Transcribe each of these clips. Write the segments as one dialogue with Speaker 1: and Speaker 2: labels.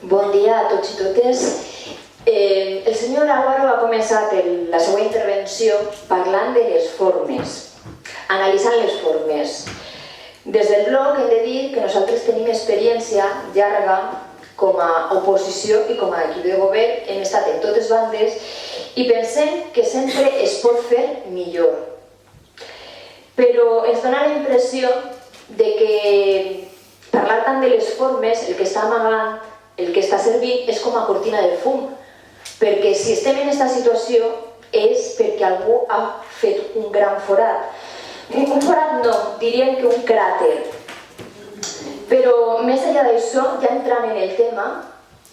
Speaker 1: Bon dia a tots i totes. El senyor Álvaro ha començat la seva intervenció parlant de les formes, analitzant les formes. Des del bloc hem de dir que nosaltres tenim experiència llarga com a oposició i com a equip de govern, hem estat en totes bandes i pensem que sempre es pot fer millor. Però ens dona la impressió de que parlar tant de les formes, el que està amagant, el que està servint, és com a cortina de fum. Perquè si estem en aquesta situació és perquè algú ha fet un gran forat. Un forat no, diríem que un cràter. Però més enllà d'això, ja entrant en el tema,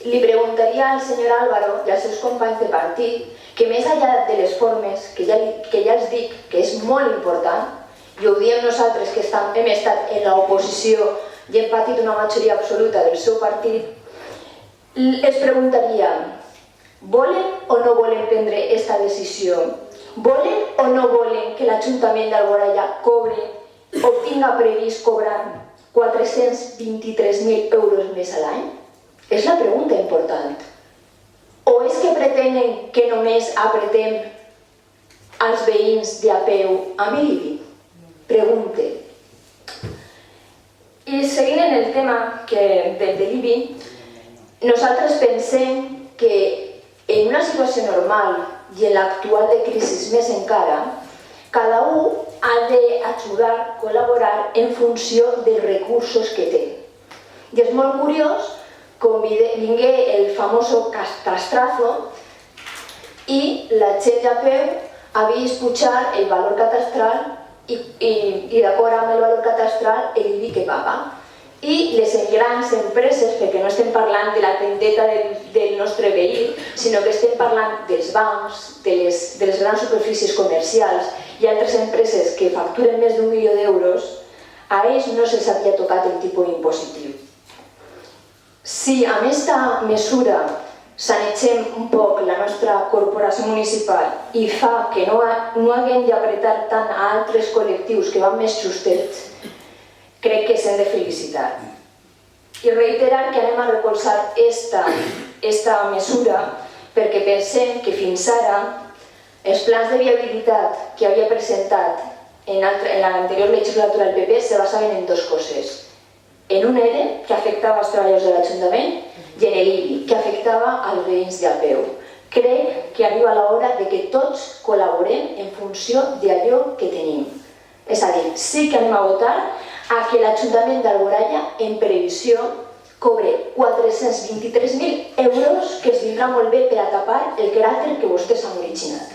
Speaker 1: li preguntaria al senyor Álvaro i als seus companys de partit que més enllà de les formes, que ja els dic que és molt important, i ho diem nosaltres que hem estat en l'oposició i hem patit una majoria absoluta del seu partit, es preguntaríem: volen o no volen prendre aquesta decisió? Volen o no volen que l'Ajuntament d'Alboraia obtinga previst cobrar 423.000 euros més a l'any? És la pregunta important. O és que pretenen que només apretem als veïns de a peu amb l'IBI? Pregunte. I seguint en el tema de l'IBI, nosaltres pensem que en una situació normal i en l'actual de crisi més encara, cada un ha d'ajudar, col·laborar en funció dels recursos que té. I és molt curiós com vingué el famós castrazo i la gent de a peu ha vist pujar el valor catastral i d'acord amb el valor catastral l'IBI que paga. I les grans empreses, perquè no estem parlant de la tendeta del nostre veí, sinó que estem parlant dels bancs, de les grans superfícies comercials i altres empreses que facturen més d'1 milió d'euros, a ells no se'ls havia tocat el tipus impositiu. Si amb aquesta mesura sanegem un poc la nostra corporació municipal i fa que no haguem d'apretar tant a altres col·lectius que van més justets, crec que s'hem de felicitar. I reiterar que anem a recolzar aquesta mesura perquè pensem que fins ara els plans de viabilitat que havia presentat en l'anterior legislatura el PP se basaven en dues coses. En un ERE, que afectava els treballadors de l'Ajuntament, i en l'IBI, que afectava als veïns de a peu. Crec que arriba l'hora que tots col·laborem en funció d'allò que tenim. És a dir, sí que anem a votar a que l'Ajuntament d'Alboraia, en previsió, cobre 423.000 euros que es vindrà molt bé per a tapar el cràter que vostès han originat.